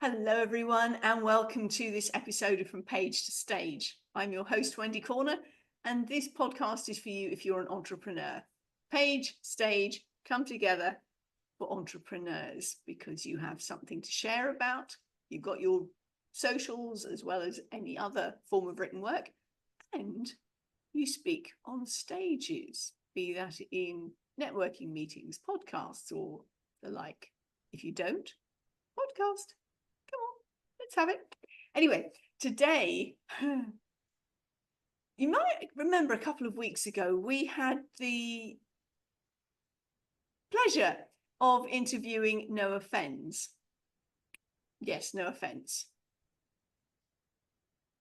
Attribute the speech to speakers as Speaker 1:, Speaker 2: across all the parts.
Speaker 1: Hello, everyone, and welcome to this episode of From Page to Stage. I'm your host, Wendy Corner, and this podcast is for you if you're an entrepreneur. Page, stage, come together for entrepreneurs because you have something to share about. You've got your socials as well as any other form of written work, and you speak on stages, be that in networking meetings, podcasts, or the like. If you don't, podcast. Come on, let's have it. Anyway, today, you might remember a couple of weeks ago, we had the pleasure of interviewing Noah Fens. Yes, Noah Fens.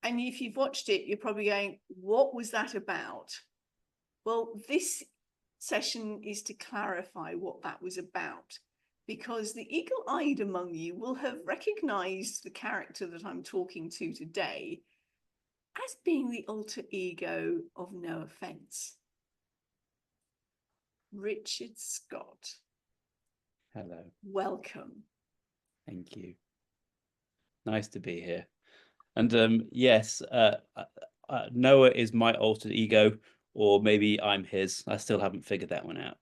Speaker 1: And if you've watched it, you're probably going, what was that about? Well, this session is to clarify what that was about, because the eagle-eyed among you will have recognized the character that I'm talking to today as being the alter ego of Noah Fens. Richard Scott.
Speaker 2: Hello.
Speaker 1: Welcome.
Speaker 2: Thank you. Nice to be here. And yes, Noah is my alter ego, or maybe I'm his. I still haven't figured that one out.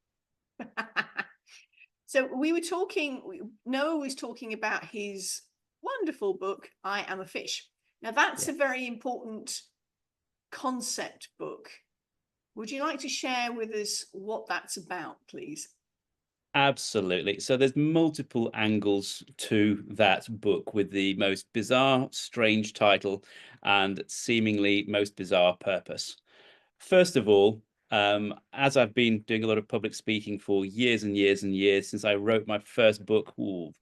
Speaker 1: So we were talking, Noah was talking about his wonderful book, I Am a Fish. Now that's a very important concept book. Would you like to share with us what that's about, please?
Speaker 2: Absolutely. So there's multiple angles to that book with the most bizarre, strange title and seemingly most bizarre purpose. First of all, as I've been doing a lot of public speaking for years and years and years since I wrote my first book, well,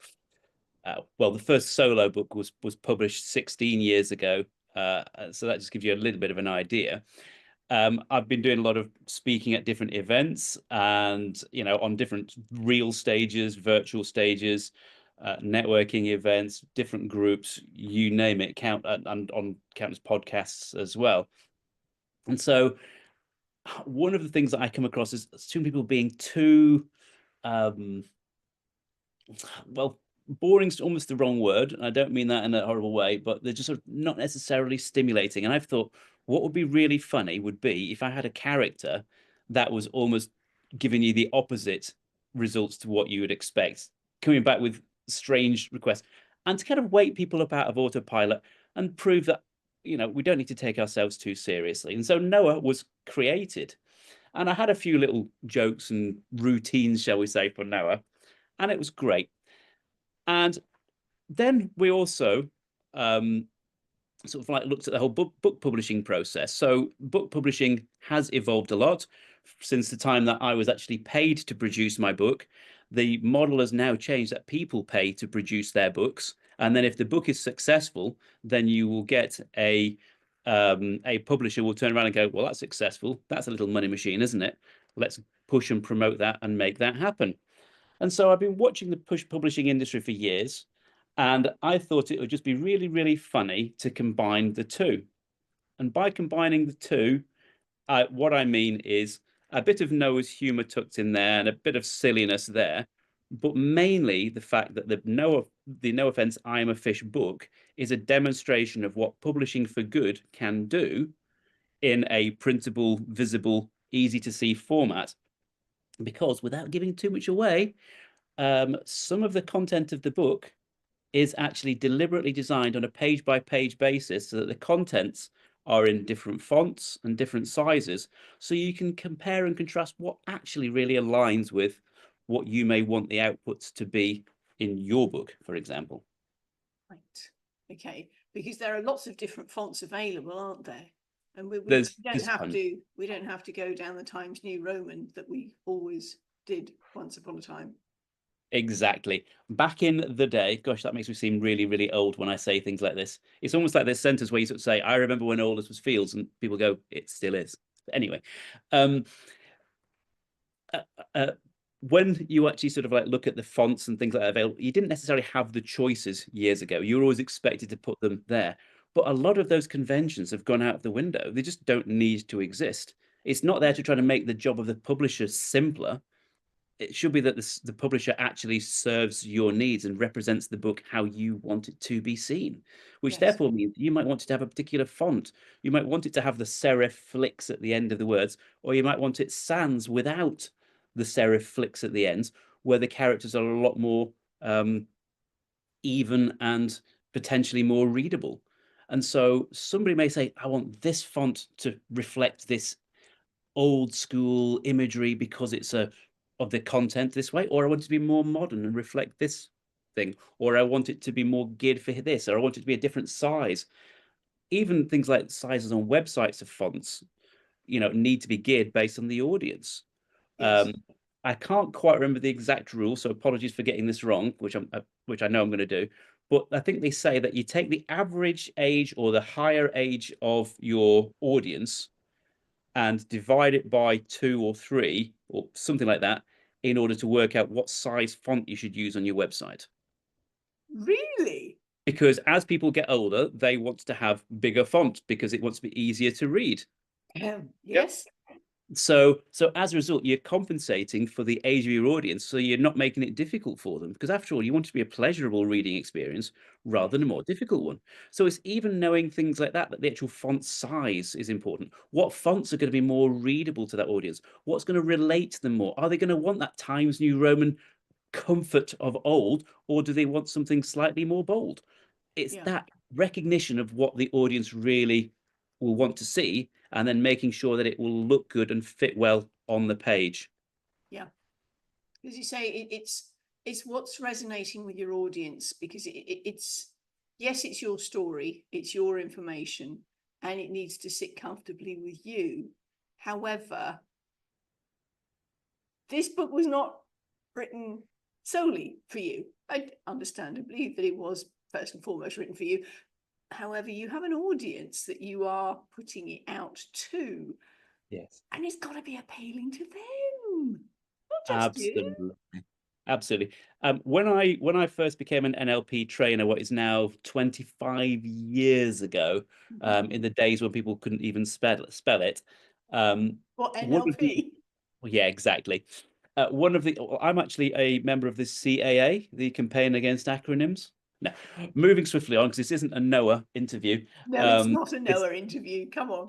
Speaker 2: the first solo book was published 16 years ago. So that just gives you a little bit of an idea. I've been doing a lot of speaking at different events and, on different real stages, virtual stages, networking events, different groups, you name it, and on countless podcasts as well. And so one of the things that I come across is some people being too, well, boring's almost the wrong word, and I don't mean that in a horrible way, but they're just sort of not necessarily stimulating. And I've thought what would be really funny would be if I had a character that was almost giving you the opposite results to what you would expect, coming back with strange requests, and to kind of wake people up out of autopilot and prove that, we don't need to take ourselves too seriously. And so Noah was created. And I had a few little jokes and routines, shall we say, for Noah, and it was great. And then we also sort of like looked at the whole book publishing process. So book publishing has evolved a lot since the time that I was actually paid to produce my book. The model has now changed that people pay to produce their books. And then if the book is successful, then you will get a publisher will turn around and go, well, that's successful. That's a little money machine, isn't it? Let's push and promote that and make that happen. And so I've been watching the publishing industry for years, and I thought it would just be really, really funny to combine the two. And by combining the two, what I mean is a bit of Noah's humor tucked in there and a bit of silliness there, but mainly the fact that the Noah Fens I Am a Fish book is a demonstration of what publishing for good can do in a printable, visible, easy to see format. Because without giving too much away, some of the content of the book is actually deliberately designed on a page-by-page basis so that the contents are in different fonts and different sizes, so you can compare and contrast what actually really aligns with what you may want the outputs to be in your book, for example.
Speaker 1: Right. Okay. Because there are lots of different fonts available, aren't there? And we don't have to go down the Times New Roman that we always did once upon a time.
Speaker 2: Exactly. Back in the day, gosh, that makes me seem really, really old when I say things like this. It's almost like this sentence where you sort of say, I remember when all this was fields, and people go, it still is. But anyway, when you actually sort of like look at the fonts and things like that available, you didn't necessarily have the choices years ago. You were always expected to put them there. But a lot of those conventions have gone out the window. They just don't need to exist. It's not there to try to make the job of the publisher simpler. it should be that the publisher actually serves your needs and represents the book how you want it to be seen, which
Speaker 1: Yes.
Speaker 2: therefore means you might want it to have a particular font. You might want it to have the serif flicks at the end of the words, or you might want it sans without the serif flicks at the ends, where the characters are a lot more even and potentially more readable. And so somebody may say, I want this font to reflect this old school imagery because it's of the content this way, or I want it to be more modern and reflect this thing, or I want it to be more geared for this, or I want it to be a different size. Even things like sizes on websites of fonts, need to be geared based on the audience.
Speaker 1: Yes.
Speaker 2: I can't quite remember the exact rule, so apologies for getting this wrong, which I know I'm going to do. But I think they say that you take the average age or the higher age of your audience and divide it by 2 or 3 or something like that in order to work out what size font you should use on your website.
Speaker 1: Really?
Speaker 2: Because as people get older, they want to have bigger font because it wants to be easier to read.
Speaker 1: Yes.
Speaker 2: So as a result, you're compensating for the age of your audience, so you're not making it difficult for them. Because after all, you want it to be a pleasurable reading experience rather than a more difficult one. So it's even knowing things like that the actual font size is important. What fonts are going to be more readable to that audience? What's going to relate to them more? Are they going to want that Times New Roman comfort of old, or do they want something slightly more bold? It's
Speaker 1: Yeah.
Speaker 2: that recognition of what the audience really will want to see, and then making sure that it will look good and fit well on the page.
Speaker 1: Yeah. As you say, it's what's resonating with your audience, because it's yes, it's your story, it's your information, and it needs to sit comfortably with you. However, this book was not written solely for you. I understandably that it was first and foremost written for you. However, you have an audience that you are putting it out to,
Speaker 2: Yes,
Speaker 1: and it's got to be appealing to them, not just you.
Speaker 2: absolutely. Absolutely. When I first became an NLP trainer, what is now 25 years ago, in the days when people couldn't even spell it,
Speaker 1: What,
Speaker 2: one of the
Speaker 1: NLP?
Speaker 2: well, yeah, exactly. I'm actually a member of the CAA, the Campaign Against Acronyms. No, moving swiftly on because this isn't a Noah interview.
Speaker 1: No, it's not a
Speaker 2: It's
Speaker 1: Noah interview. Come on.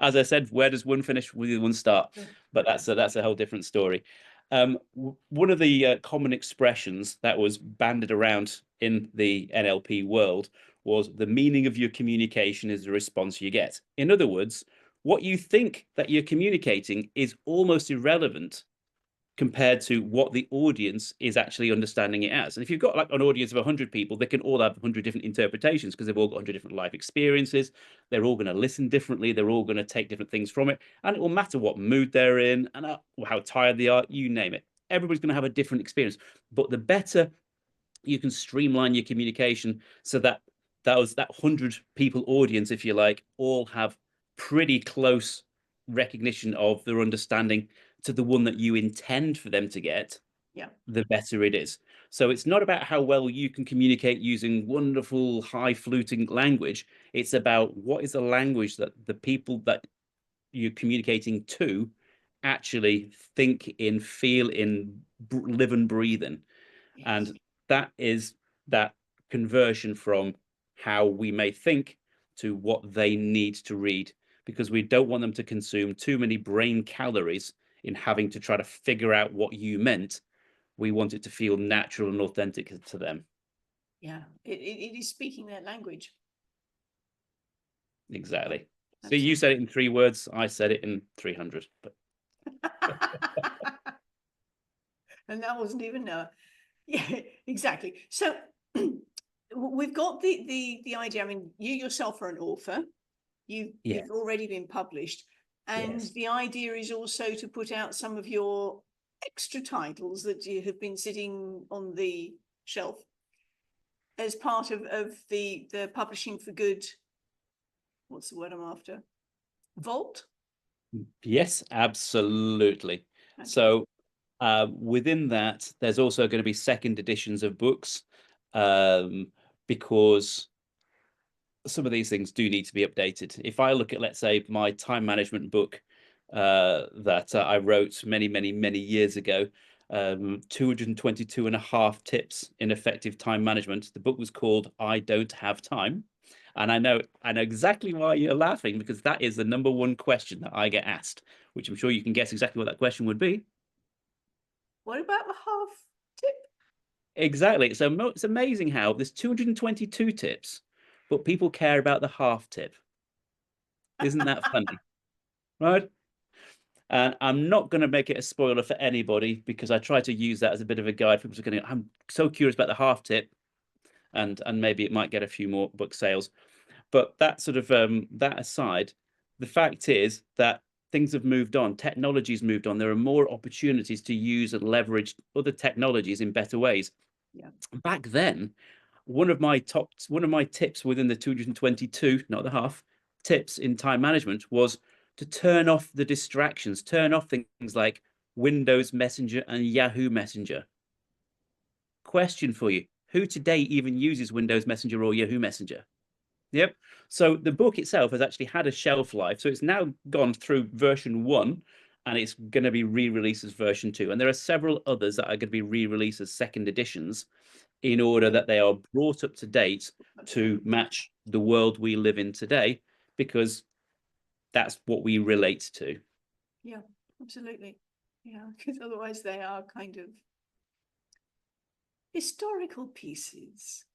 Speaker 2: as I said, where does one finish? Where does one start? But that's a whole different story. One of the common expressions that was banded around in the NLP world was the meaning of your communication is the response you get. In other words, what you think that you're communicating is almost irrelevant compared to what the audience is actually understanding it as. And if you've got like an audience of 100 people, they can all have 100 different interpretations because they've all got 100 different life experiences. They're all going to listen differently. They're all going to take different things from it. And it will matter what mood they're in and how tired they are, you name it. Everybody's going to have a different experience. But the better you can streamline your communication so that that 100 people audience, if you like, all have pretty close recognition of their understanding to the one that you intend for them to get,
Speaker 1: Yeah.
Speaker 2: the better it is. So it's not about how well you can communicate using wonderful high fluting language. It's about what is the language that the people that you're communicating to actually think in, feel in, live and breathe in.
Speaker 1: Yes.
Speaker 2: And that is that conversion from how we may think to what they need to read, because we don't want them to consume too many brain calories in having to try to figure out what you meant. We want it to feel natural and authentic to them.
Speaker 1: Yeah. It is speaking their language.
Speaker 2: Exactly. So
Speaker 1: Absolutely.
Speaker 2: you said it in 3 words. I said it in 300. But
Speaker 1: And that wasn't even Noah. Yeah, exactly. So we've got the idea. I mean, you yourself are an author. You've
Speaker 2: yes,
Speaker 1: already been published, and
Speaker 2: yes,
Speaker 1: the idea is also to put out some of your extra titles that you have been sitting on the shelf as part of the Publishing for Good. What's the word I'm after? Vault.
Speaker 2: yes, absolutely.
Speaker 1: Okay.
Speaker 2: So within that, there's also going to be second editions of books, because some of these things do need to be updated. If I look at, let's say, my time management book, that I wrote many years ago. 222 and a half tips in effective time management. The book was called I Don't Have Time. And I know exactly why you're laughing, because that is the number one question that I get asked, which I'm sure you can guess exactly what that question would be.
Speaker 1: What about the half tip?
Speaker 2: Exactly. So it's amazing how there's 222 tips, but people care about the half tip. Isn't that funny? Right? And I'm not going to make it a spoiler for anybody, because I try to use that as a bit of a guide for people who are going, I'm so curious about the half tip, and maybe it might get a few more book sales. But that sort of that aside, the fact is that things have moved on. Technology's moved on. There are more opportunities to use and leverage other technologies in better ways.
Speaker 1: Yeah.
Speaker 2: Back then, one of my tips within the 222, not the half, tips in time management was to turn off the distractions, turn off things like Windows Messenger and Yahoo Messenger. Question for you: who today even uses Windows Messenger or Yahoo Messenger? Yep. So the book itself has actually had a shelf life. So it's now gone through version 1, and it's going to be re-released as version 2. And there are several others that are going to be re-released as second editions, in order that they are brought up to date to match the world we live in today, because that's what we relate to.
Speaker 1: Yeah, absolutely. Yeah, because otherwise they are kind of historical pieces.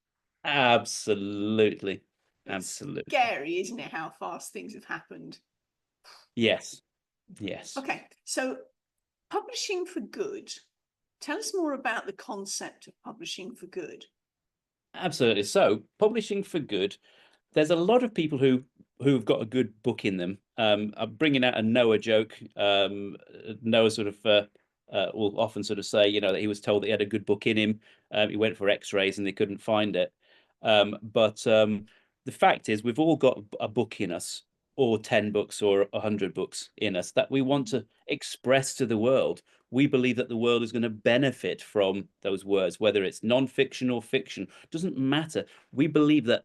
Speaker 2: Absolutely.
Speaker 1: It's
Speaker 2: Absolutely.
Speaker 1: scary, isn't it, how fast things have happened?
Speaker 2: Yes. Yes.
Speaker 1: Okay, so publishing for good. Tell us more about the concept of publishing for good.
Speaker 2: Absolutely. So publishing for good, there's a lot of people who've got a good book in them. I'm bringing out a Noah joke. Noah sort of will often sort of say, that he was told that he had a good book in him. He went for X-rays and they couldn't find it. But the fact is, we've all got a book in us, or 10 books, or 100 books in us, that we want to express to the world. We believe that the world is going to benefit from those words, whether it's non-fiction or fiction, doesn't matter. We believe that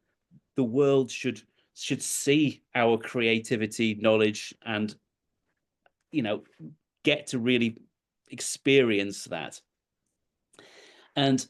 Speaker 2: the world should see our creativity, knowledge, and get to really experience that. And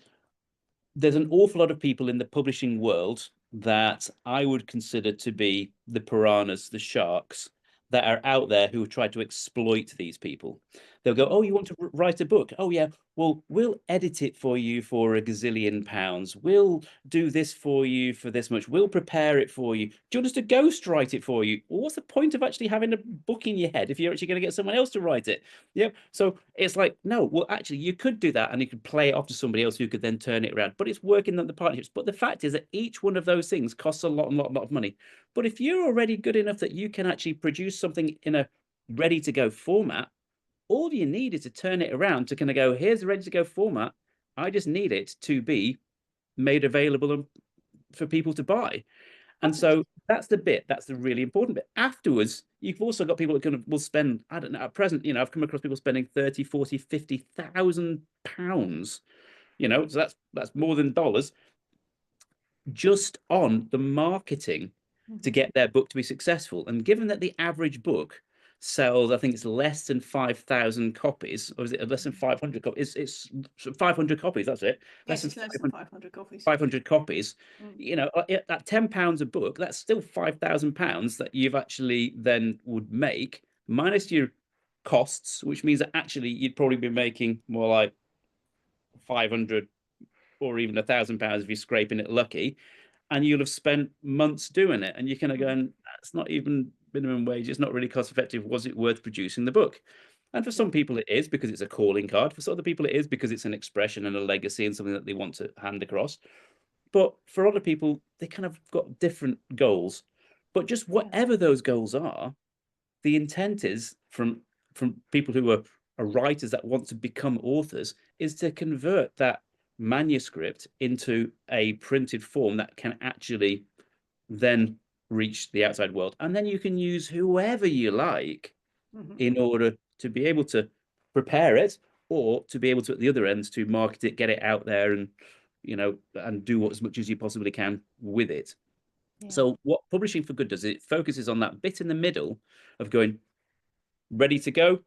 Speaker 2: there's an awful lot of people in the publishing world that I would consider to be the piranhas, the sharks, that are out there who try to exploit these people. They'll go, oh, you want to write a book? Oh, yeah. Well, we'll edit it for you for a gazillion pounds. We'll do this for you for this much. We'll prepare it for you. Do you want us to ghostwrite it for you? Well, what's the point of actually having a book in your head if you're actually going to get someone else to write it? Yeah. So it's like, no, well, actually, you could do that, and you could play it off to somebody else who could then turn it around. But it's working on the partnerships. But the fact is that each one of those things costs a lot of money. But if you're already good enough that you can actually produce something in a ready to go format, all you need is to turn it around to kind of go, here's the ready to go format. I just need it to be made available for people to buy. And so that's the really important bit. Afterwards, you've also got people that will spend, I don't know, at present, I've come across people spending 30, 40, 50,000 pounds, so that's more than dollars, just on the marketing to get their book to be successful. And given that the average book sells, I think it's less than 5,000 copies, or is it less than 500 copies? It's 500 copies, that's it.
Speaker 1: Yes, it's less than 500 copies.
Speaker 2: 500 copies. At £10 a book, that's still £5,000 that you've actually then would make, minus your costs, which means that actually you'd probably be making more like 500 or even £1,000 if you're scraping it lucky, and you'll have spent months doing it, and you're kind of going, that's not even minimum wage, it's not really cost effective. Was it worth producing the book? And for some people it is, because it's a calling card. For some other people it is because it's an expression and a legacy and something that they want to hand across. But for other people, they kind of got different goals. But just whatever those goals are, the intent is from people who are writers that want to become authors, is to convert that manuscript into a printed form that can actually then reach the outside world. And then you can use whoever you like in order to be able to prepare it, or to be able to, at the other end, to market it, get it out there, and and do as much as you possibly can with it. So what Publishing for Good does, it focuses on that bit in the middle of going, ready to go,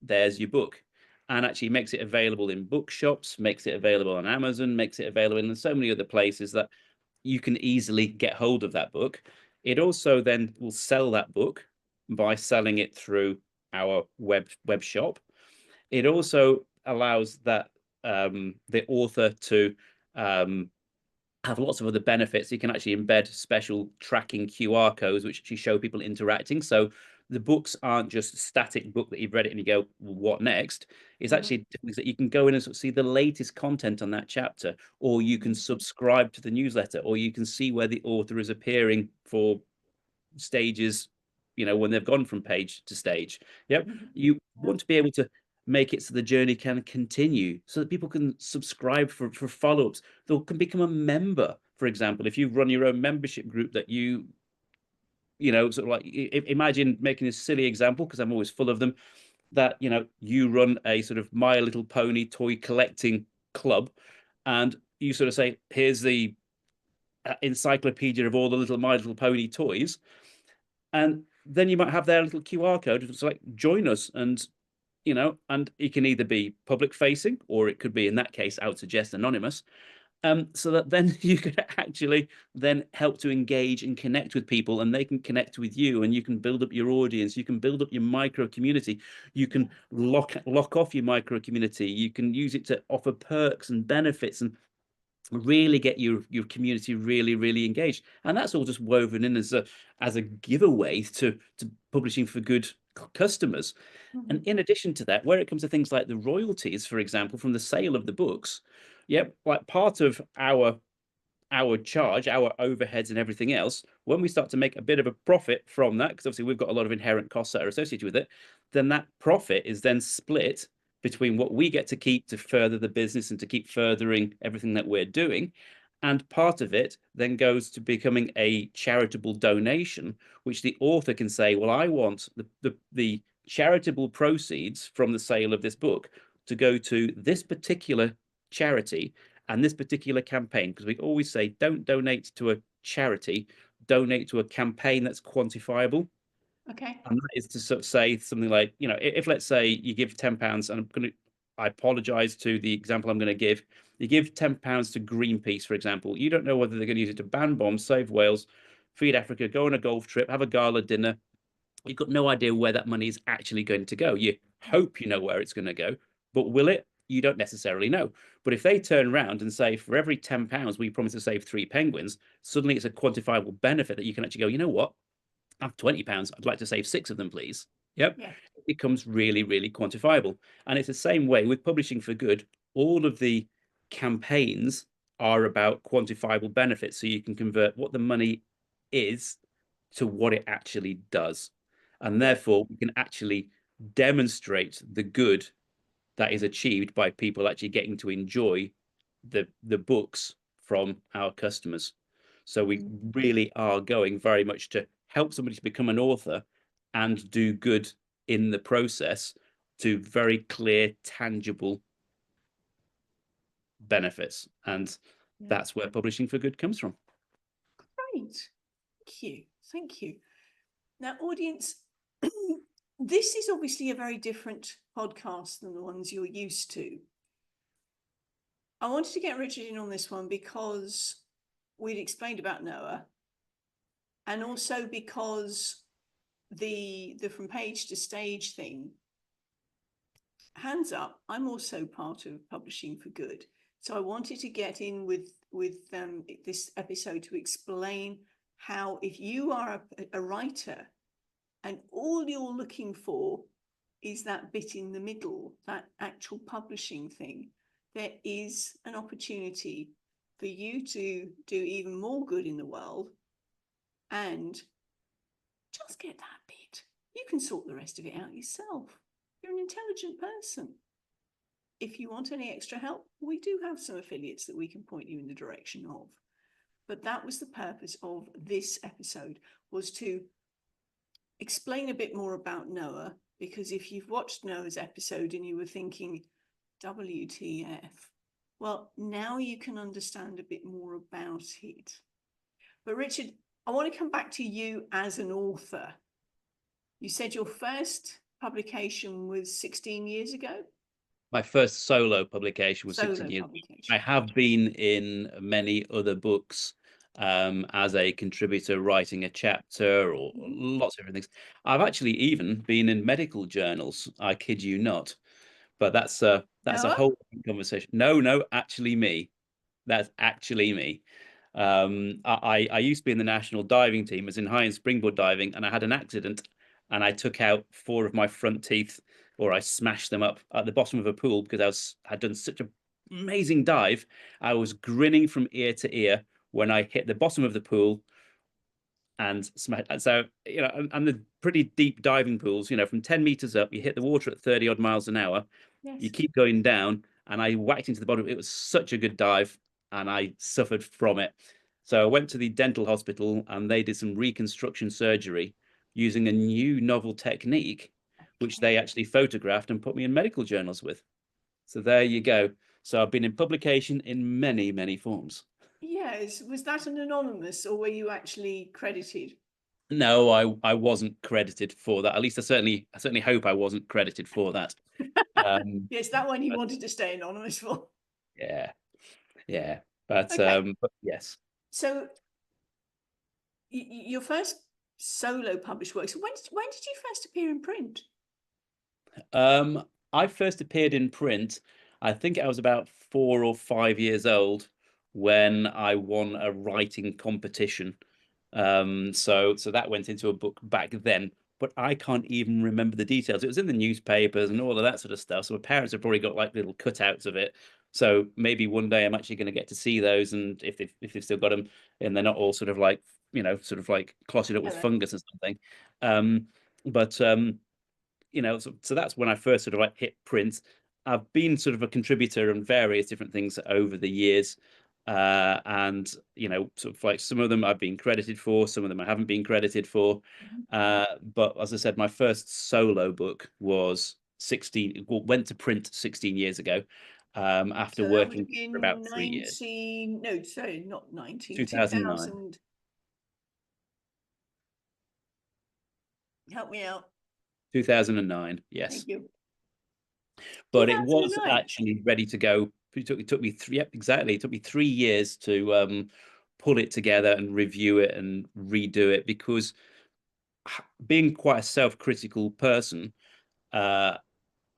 Speaker 2: there's your book. And actually makes it available in bookshops, makes it available on Amazon, makes it available in so many other places that you can easily get hold of that book. It also then will sell that book by selling it through our web shop. It also allows that the author to have lots of other benefits. You can actually embed special tracking QR codes, which actually show people interacting. So the books aren't just a static book that you've read it and you go, what next? It's actually things that you can go in and sort of see the latest content on that chapter, or you can subscribe to the newsletter, or you can see where the author is appearing for stages, when they've gone from page to stage. Yep. You want to be able to make it so the journey can continue, so that people can subscribe for follow-ups. They can become a member, for example. If you run your own membership group that sort of like, imagine making a silly example, because I'm always full of them, that you run a sort of My Little Pony toy collecting club, and you sort of say, here's the encyclopedia of all the little My Little Pony toys, and then you might have their little QR code. It's like, join us. And and it can either be public facing, or it could be, in that case, I would suggest anonymous. So that then you could actually then help to engage and connect with people, and they can connect with you, and you can build up your audience. You can build up your micro community. You can lock off your micro community. You can use it to offer perks and benefits, and really get your community really engaged. And that's all just woven in as a giveaway to Publishing for Good customers. And in addition to that, where it comes to things like the royalties, for example, from the sale of the books, like part of our charge, our overheads and everything else, when we start to make a bit of a profit from that, because obviously we've got a lot of inherent costs that are associated with it, then that profit is then split between what we get to keep to further the business and to keep furthering everything that we're doing. And part of it then goes to becoming a charitable donation, which the author can say, well, I want the charitable proceeds from the sale of this book to go to this particular charity and this particular campaign. Because we always say, don't donate to a charity, donate to a campaign that's quantifiable.
Speaker 1: Okay.
Speaker 2: And that is to sort of say something like, if let's say you give £10, and I apologize to the example I'm going to give. You give £10 to Greenpeace, for example. You don't know whether they're going to use it to ban bombs, save whales, feed Africa, go on a golf trip, have a gala dinner. You've got no idea where that money is actually going to go. You hope you know where it's going to go, but will it? You don't necessarily know. But if they turn around and say, for every £10 we promise to save 3 penguins, suddenly it's a quantifiable benefit that you can actually go, you know what? I have £20. I'd like to save 6 of them, please. Yep.
Speaker 1: Yeah.
Speaker 2: It becomes really quantifiable. And it's the same way with Publishing for Good. All of the campaigns are about quantifiable benefits. So you can convert what the money is to what it actually does. And therefore, we can actually demonstrate the good that is achieved by people actually getting to enjoy the books from our customers. So we really are going very much to help somebody to become an author and do good in the process, to very clear, tangible benefits. And that's where Publishing for Good comes from.
Speaker 1: Great. Thank you. Now, audience, this is obviously a very different podcast than the ones you're used to. I wanted to get Richard in on this one because we'd explained about Noah, and also because the from page to stage thing. Hands up, I'm also part of Publishing for Good. So I wanted to get in with this episode to explain how, if you are a writer and all you're looking for is that bit in the middle, that actual publishing thing, there is an opportunity for you to do even more good in the world and just get that bit. You can sort the rest of it out yourself. You're an intelligent person. If you want any extra help, we do have some affiliates that we can point you in the direction of. But that was the purpose of this episode, was to explain a bit more about Noah, because if you've watched Noah's episode and you were thinking, WTF, well, now you can understand a bit more about it. But Richard, I want to come back to you as an author. You said your first publication was 16 years ago?
Speaker 2: My first solo publication was 16
Speaker 1: Solo
Speaker 2: years.
Speaker 1: publication.
Speaker 2: I have been in many other books as a contributor, writing a chapter or lots of different things. I've actually even been in medical journals. I kid you not. But that's a
Speaker 1: Noah?
Speaker 2: whole different conversation. No, actually me. That's actually me. I used to be in the national diving team, as in high and springboard diving, and I had an accident, and I took out 4 of my front teeth, or I smashed them up at the bottom of a pool because had done such an amazing dive. I was grinning from ear to ear when I hit the bottom of the pool and smash. So, and the pretty deep diving pools, from 10 meters up, you hit the water at 30 odd miles an hour. You
Speaker 1: Yes.
Speaker 2: keep going down, and I whacked into the bottom. It was such a good dive, and I suffered from it. So I went to the dental hospital, and they did some reconstruction surgery using a new novel technique, which they actually photographed and put me in medical journals with. So there you go. So I've been in publication in many, many forms.
Speaker 1: Yes. Was that an anonymous, or were you actually credited?
Speaker 2: No, I wasn't credited for that. At least I certainly hope I wasn't credited for that.
Speaker 1: Yes, that one you
Speaker 2: But
Speaker 1: wanted to stay anonymous for.
Speaker 2: yeah, yeah. But
Speaker 1: Okay.
Speaker 2: but yes.
Speaker 1: So your first solo published works. When did you first appear in print?
Speaker 2: I first appeared in print, I think I was about 4 or 5 years old when I won a writing competition. So that went into a book back then, but I can't even remember the details. It was in the newspapers and all of that sort of stuff. So my parents have probably got like little cutouts of it. So maybe one day I'm actually going to get to see those, and if they've still got them, and they're not all sort of like sort of like clotted up with
Speaker 1: Hello.
Speaker 2: fungus or something. But so that's when I first sort of like hit print. I've been sort of a contributor on various different things over the years. And sort of like some of them I've been credited for, some of them I haven't been credited for. But as I said, my first solo book was 16, well, went to print 16 years ago, after
Speaker 1: So that would
Speaker 2: working
Speaker 1: have
Speaker 2: for
Speaker 1: been
Speaker 2: about 3 years.
Speaker 1: 19, no, sorry, not 19,
Speaker 2: 2009.
Speaker 1: 2000. Help me out.
Speaker 2: 2009, yes.
Speaker 1: Thank you.
Speaker 2: But it was
Speaker 1: 2009.
Speaker 2: actually ready to go. It took me yep, exactly. It took me 3 years to pull it together and review it and redo it, because being quite a self-critical person, uh,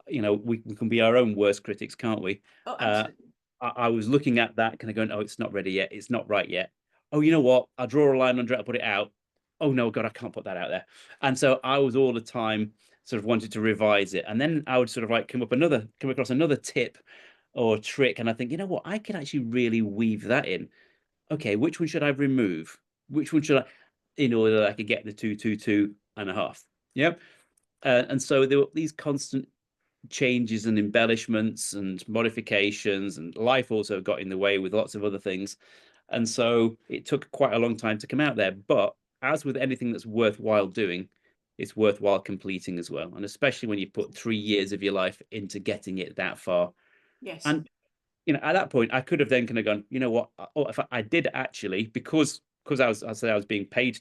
Speaker 2: we can be our own worst critics, can't we?
Speaker 1: Oh,
Speaker 2: Uh,
Speaker 1: absolutely.
Speaker 2: I was looking at that, kind of going, oh, it's not ready yet. It's not right yet. Oh, you know what? I'll draw a line under it. I'll put it out. Oh no, God, I can't put that out there. And so I was all the time sort of wanted to revise it. And then I would sort of like come across another tip or trick. And I think, you know what? I could actually really weave that in. Okay, which one should I remove? Which one should I, in order that I could get the 222.5? Yep. And so there were these constant changes and embellishments and modifications, and life also got in the way with lots of other things. And so it took quite a long time to come out there. But as with anything that's worthwhile doing, it's worthwhile completing as well. And especially when you put 3 years of your life into getting it that far.
Speaker 1: Yes.
Speaker 2: And at that point, I could have then kind of gone, you know what? Oh, if I did actually, because I was being paid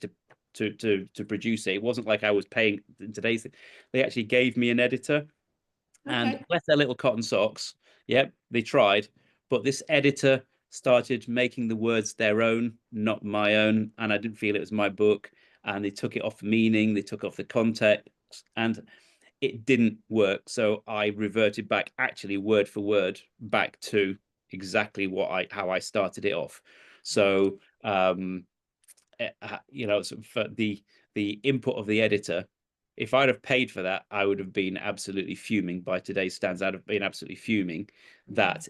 Speaker 2: to produce it. It wasn't like I was paying in today's thing. They actually gave me an editor, and
Speaker 1: Okay.
Speaker 2: bless their little cotton socks. Yep, they tried, but this editor started making the words their own, not my own, and I didn't feel it was my book. And they took it off meaning, they took off the context, and it didn't work. So I reverted back, actually word for word, back to exactly how I started it off.
Speaker 1: Right.
Speaker 2: So sort of the input of the editor, if I'd have paid for that, I would have been absolutely fuming. By today's standards, I'd have been absolutely fuming that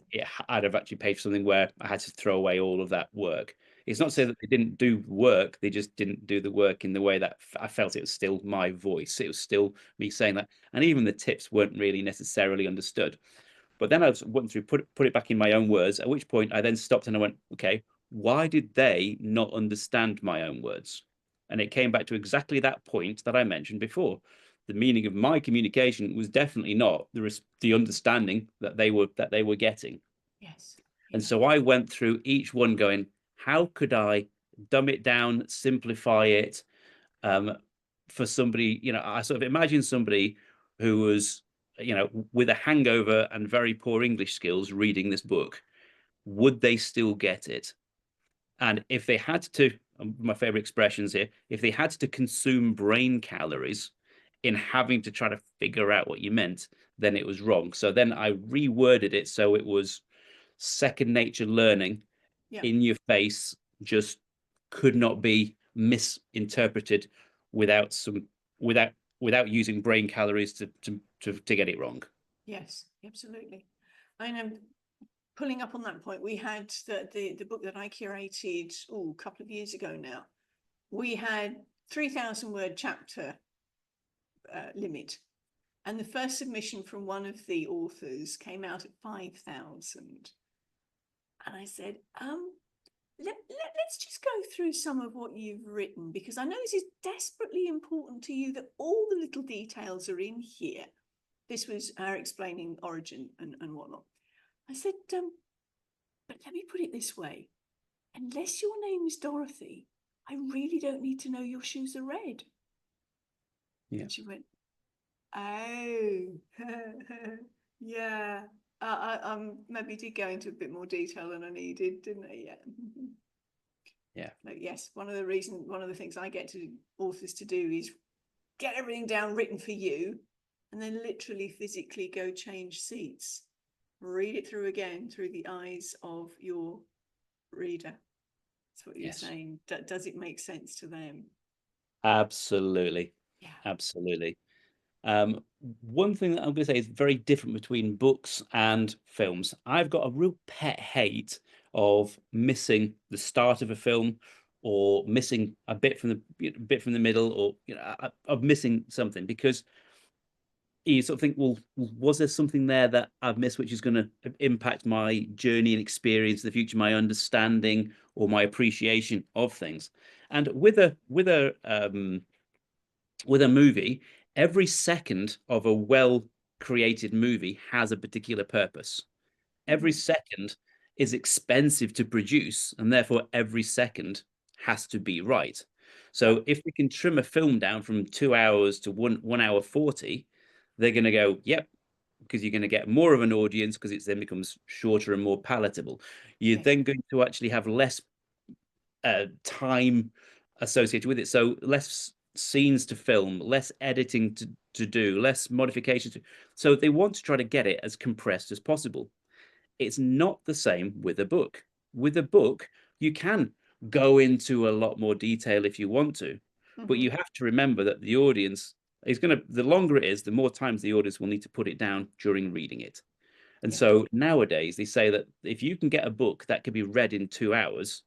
Speaker 2: I'd have actually paid for something where I had to throw away all of that work. It's not to say
Speaker 1: Yes.
Speaker 2: that they didn't do work, they just didn't do the work in the way that I felt it was still my voice. It was still me saying that. And even the tips weren't really necessarily understood. But then I went through, put it back in my own words, at which point I then stopped and I went, okay, why did they not understand my own words? And it came back to exactly that point that I mentioned before. The meaning of my communication was definitely not the understanding that they were getting.
Speaker 1: Yes.
Speaker 2: And
Speaker 1: Yeah.
Speaker 2: so I went through each one going, how could I dumb it down, simplify it, for somebody, I sort of imagine somebody who was, with a hangover and very poor English skills reading this book, would they still get it? And if they had to, my favorite expressions here, if they had to consume brain calories in having to try to figure out what you meant, then it was wrong. So then I reworded it so it was second nature learning in your face, just could not be misinterpreted without some without using brain calories to get it wrong.
Speaker 1: Yes, absolutely. I know. Pulling up on that point, we had the book that I curated a couple of years ago now. We had 3,000 word chapter limit, and the first submission from one of the authors came out at 5,000. And I said, let's just go through some of what you've written, because I know this is desperately important to you, that all the little details are in here. This was her explaining origin and whatnot. I said, but let me put it this way. Unless your name is Dorothy, I really don't need to know your shoes are red. Yeah. And she went, oh, yeah. I maybe did go into a bit more detail than I needed, didn't I? Yeah.
Speaker 2: Yeah.
Speaker 1: But yes, one of the things I get to authors to do is get everything down written for you, and then literally physically go change seats. Read it through again through the eyes of your reader. That's what you're saying. Does it make sense to them?
Speaker 2: Absolutely.
Speaker 1: Yeah.
Speaker 2: Absolutely. One thing that I'm going to say is very different between books and films. I've got a real pet hate of missing the start of a film, or missing a bit from the middle, or of missing something, because you sort of think, well, was there something there that I've missed which is going to impact my journey and experience in the future, my understanding or my appreciation of things? And with a movie, every second of a well-created movie has a particular purpose. Every second is expensive to produce, and therefore every second has to be right. So if we can trim a film down from 2 hours to 1 hour 40, they're going to go, yep, because you're going to get more of an audience, because it then becomes shorter and more palatable. You're then going to actually have less time associated with it. So less scenes to film, less editing to do, less modifications. So they want to try to get it as compressed as possible. It's not the same with a book. With a book, you can go into a lot more detail if you want to, but you have to remember that the audience is the longer it is, the more times the audience will need to put it down during reading it. And so nowadays they say that if you can get a book that can be read in 2 hours,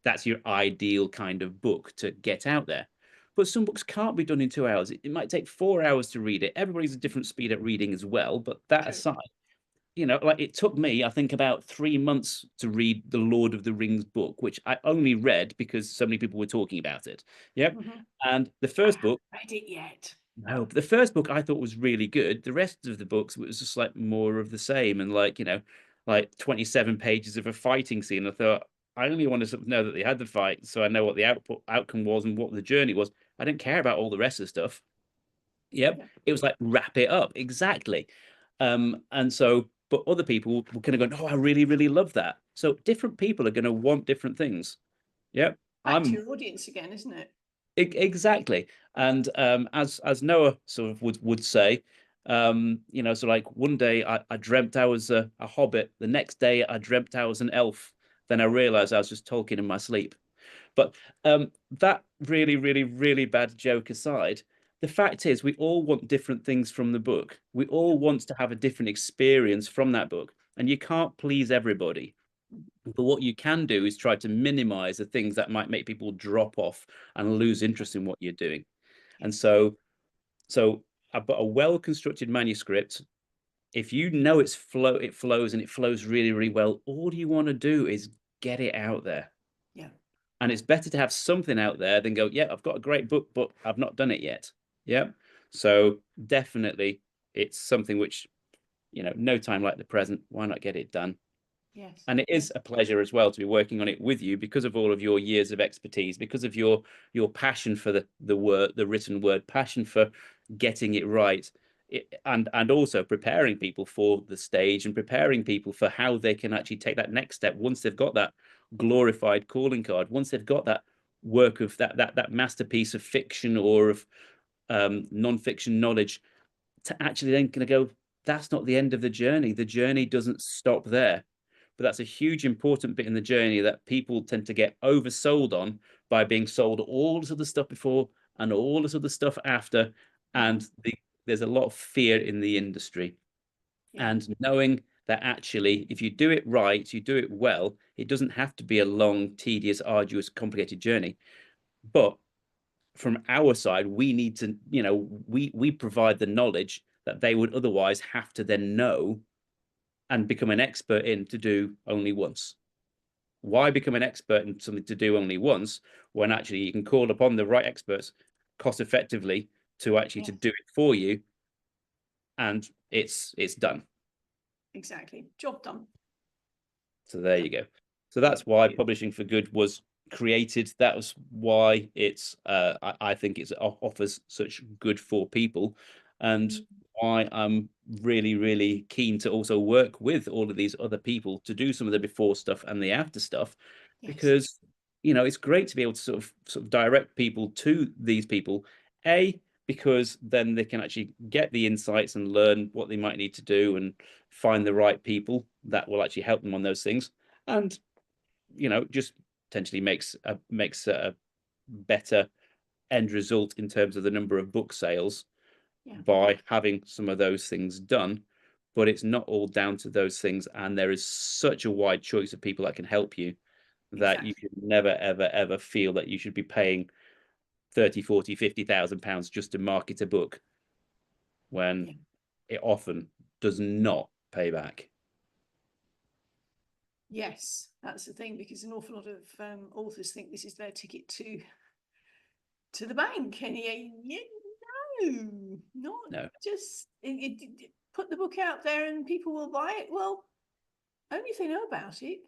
Speaker 2: that's your ideal kind of book to get out there. But some books can't be done in 2 hours. It might take 4 hours to read it. Everybody's a different speed at reading as well. But that aside, like it took me, I think, about 3 months to read the Lord of the Rings book, which I only read because so many people were talking about it. Yep. And the first book,
Speaker 1: I haven't read it yet.
Speaker 2: No, the first book I thought was really good. The rest of the books was just like more of the same, and like 27 pages of a fighting scene. I thought, I only wanted to know that they had the fight, so I know what the outcome was and what the journey was. I didn't care about all the rest of the stuff. Yep. It was like, wrap it up. Exactly. And so, but other people were kind of going, oh, I really, really love that. So different people are going to want different things. Yep.
Speaker 1: Back to your audience again, isn't it?
Speaker 2: Exactly. And as Noah sort of would say, so like one day I dreamt I was a hobbit. The next day I dreamt I was an elf. Then I realized I was just Tolkien in my sleep. But that really, really, really bad joke aside, the fact is we all want different things from the book. We all want to have a different experience from that book, and you can't please everybody. But what you can do is try to minimize the things that might make people drop off and lose interest in what you're doing. And so a well-constructed manuscript, if you know it flows and it flows really, really well, all you want to do is get it out there.
Speaker 1: Yeah.
Speaker 2: And it's better to have something out there than go, yeah, I've got a great book, but I've not done it yet. Yeah. So definitely it's something which, no time like the present, why not get it done?
Speaker 1: Yes.
Speaker 2: And it is a pleasure as well to be working on it with you, because of all of your years of expertise, because of your passion for the written word, passion for getting it right. and also preparing people for the stage and preparing people for how they can actually take that next step once they've got that glorified calling card, once they've got that work of that masterpiece of fiction or of non-fiction knowledge, to actually then going to go, that's not the end of the journey. The journey doesn't stop there. But that's a huge important bit in the journey that people tend to get oversold on by being sold all this other stuff before and all this other stuff after. And there's a lot of fear in the industry.
Speaker 1: Yeah.
Speaker 2: And knowing that actually, if you do it right, you do it well, it doesn't have to be a long, tedious, arduous, complicated journey. But from our side, we need to, we provide the knowledge that they would otherwise have to then know and become an expert in to do only once. Why become an expert in something to do only once when actually you can call upon the right experts cost effectively to actually to do it for you, and it's done.
Speaker 1: Exactly. Job done.
Speaker 2: So there you go. So that's why Publishing for Good was created. That was why it's I think it offers such good for people, and why I'm really, really keen to also work with all of these other people to do some of the before stuff and the after stuff, because it's great to be able to sort of direct people to these people, because then they can actually get the insights and learn what they might need to do and find the right people that will actually help them on those things, and just potentially makes a better end result in terms of the number of book sales by having some of those things done. But it's not all down to those things, and there is such a wide choice of people that can help you that you should never ever ever feel that you should be paying 30, 40, 50,000 pounds just to market a book when it often does not pay back.
Speaker 1: Yes, that's the thing, because an awful lot of authors think this is their ticket to the bank, and no, just put the book out there and people will buy it. Well, only if they know about it.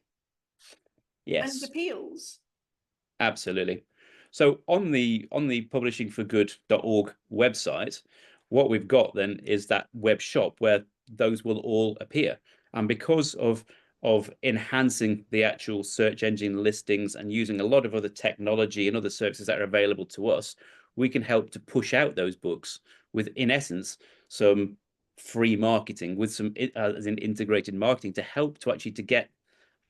Speaker 2: Yes,
Speaker 1: and it appeals.
Speaker 2: Absolutely. So on the publishingforgood.org website, what we've got then is that web shop where those will all appear. And because of enhancing the actual search engine listings and using a lot of other technology and other services that are available to us, we can help to push out those books with, in essence, some free marketing, with some as in integrated marketing, to help to actually to get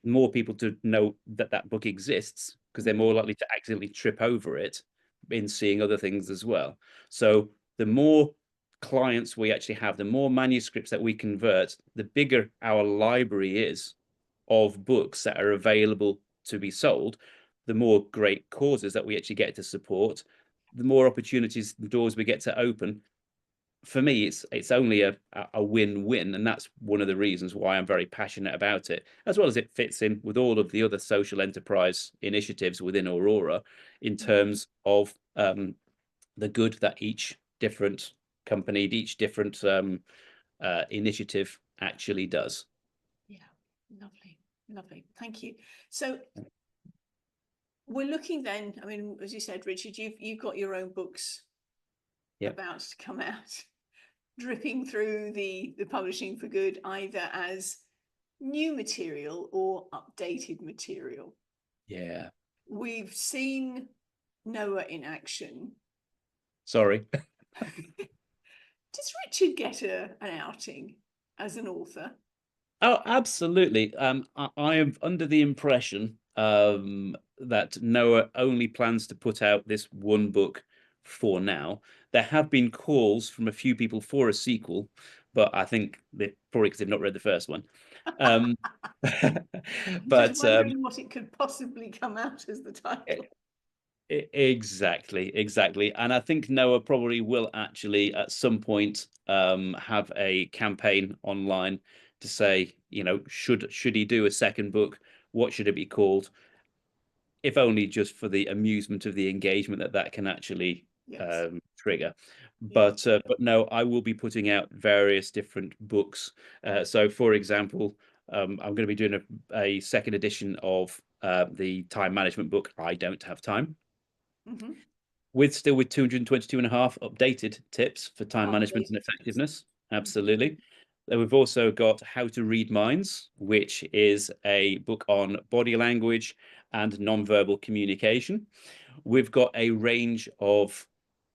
Speaker 2: more people to know that that book exists, because they're more likely to accidentally trip over it in seeing other things as well. So the more clients we actually have, the more manuscripts that we convert, the bigger our library is of books that are available to be sold, the more great causes that we actually get to support, the more opportunities, the doors we get to open. For me, it's only a win-win, and that's one of the reasons why I'm very passionate about it, as well as it fits in with all of the other social enterprise initiatives within Aurora in terms of the good that each different company, each different initiative actually does.
Speaker 1: Yeah, lovely. Thank you. So we're looking then, I mean, as you said, Richard, you've got your own books about to come out, dripping through the Publishing for Good, either as new material or updated material.
Speaker 2: Yeah.
Speaker 1: We've seen Noah in action.
Speaker 2: Sorry.
Speaker 1: Does Richard get an outing as an author?
Speaker 2: Oh, absolutely. I am under the impression that Noah only plans to put out this one book for now. There have been calls from a few people for a sequel, but I think they probably because they've not read the first one.
Speaker 1: But just wondering what it could possibly come out as the title.
Speaker 2: Exactly. And I think Noah probably will actually at some point have a campaign online to say, should he do a second book? What should it be called? If only just for the amusement of the engagement that can actually trigger. But no, I will be putting out various different books. So, for example, I'm going to be doing a second edition of the time management book, I Don't Have Time. still with 222.5 updated tips for time management and
Speaker 1: Updated tips.
Speaker 2: effectiveness. Absolutely. Then we've also got How to Read Minds, which is a book on body language and non-verbal communication. We've got a range of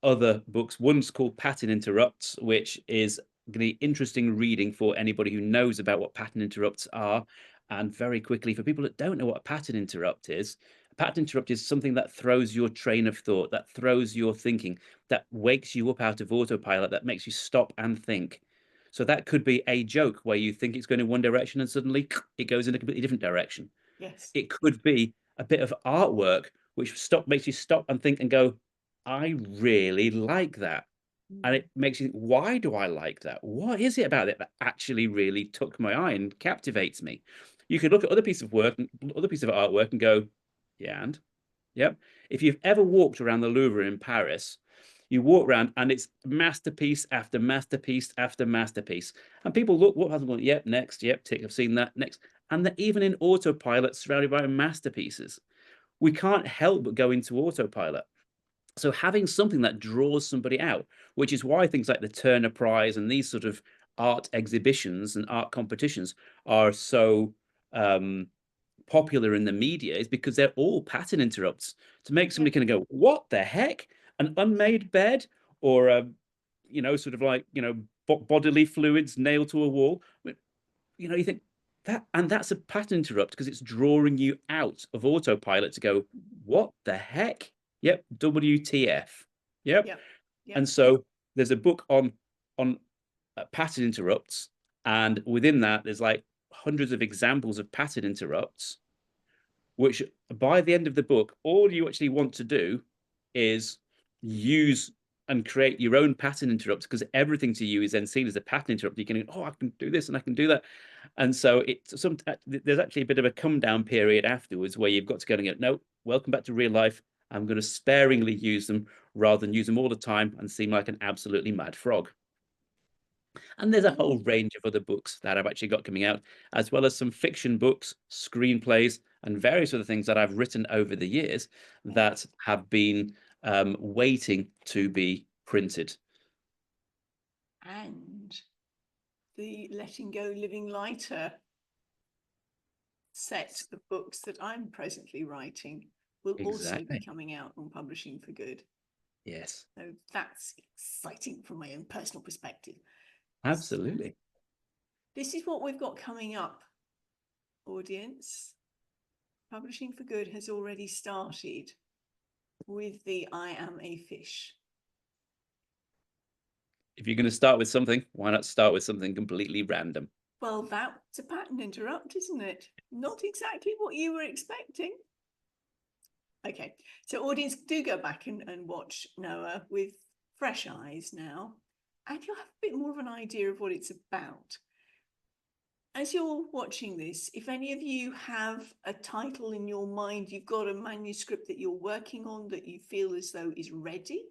Speaker 2: other books. One's called Pattern Interrupts, which is going to be interesting reading for anybody who knows about what pattern interrupts are. And very quickly, for people that don't know what a pattern interrupt is, a pattern interrupt is something that throws your train of thought, that throws your thinking, that wakes you up out of autopilot, that makes you stop and think. So that could be a joke where you think it's going in one direction and suddenly it goes in a completely different direction.
Speaker 1: Yes.
Speaker 2: It could be a bit of artwork which makes you stop and think and go, I really like that. And it makes you think, why do I like that? What is it about it that actually really took my eye and captivates me? You could look at other pieces of work, other pieces of artwork and go, yeah, and yep. If you've ever walked around the Louvre in Paris, you walk around and it's masterpiece after masterpiece after masterpiece. And people look, what hasn't gone? Yep, next, yep, tick, I've seen that, next. And they're even in autopilot surrounded by masterpieces. We can't help but go into autopilot. So having something that draws somebody out, which is why things like the Turner Prize and these sort of art exhibitions and art competitions are so popular in the media, is because they're all pattern interrupts to make somebody kind of go, what the heck? An unmade bed, or a, sort of like, bodily fluids nailed to a wall. You think that, and that's a pattern interrupt because it's drawing you out of autopilot to go, what the heck? Yep, WTF. Yep.
Speaker 1: Yep.
Speaker 2: And so there's a book on pattern interrupts, and within that there's like hundreds of examples of pattern interrupts, which by the end of the book, all you actually want to do is use and create your own pattern interrupts, because everything to you is then seen as a pattern interrupt. You can, I can do this and I can do that. And so there's actually a bit of a come down period afterwards where you've got to go and go, no, welcome back to real life. I'm going to sparingly use them rather than use them all the time and seem like an absolutely mad frog. And there's a whole range of other books that I've actually got coming out, as well as some fiction books, screenplays, and various other things that I've written over the years that have been waiting to be printed.
Speaker 1: And the Letting Go Living Lighter set of books that I'm presently writing will also be coming out on Publishing for Good.
Speaker 2: Yes.
Speaker 1: So that's exciting from my own personal perspective.
Speaker 2: Absolutely.
Speaker 1: So this is what we've got coming up, audience. Publishing for Good has already started with the I Am a Fish.
Speaker 2: If you're going to start with something, why not start with something completely random?
Speaker 1: Well, that's a pattern interrupt, isn't it? Not exactly what you were expecting. Okay, so audience, do go back and watch Noah with fresh eyes now, and you'll have a bit more of an idea of what it's about. As you're watching this, if any of you have a title in your mind, you've got a manuscript that you're working on that you feel as though is ready,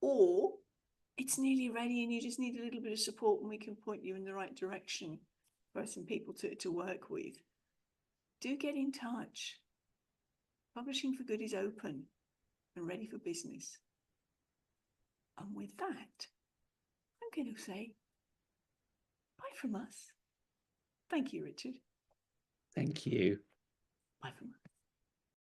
Speaker 1: or it's nearly ready and you just need a little bit of support and we can point you in the right direction for some people to work with, do get in touch. Publishing for Good is open and ready for business. And with that, I'm going to say bye from us. Thank you, Richard.
Speaker 2: Thank you.
Speaker 1: Bye from us.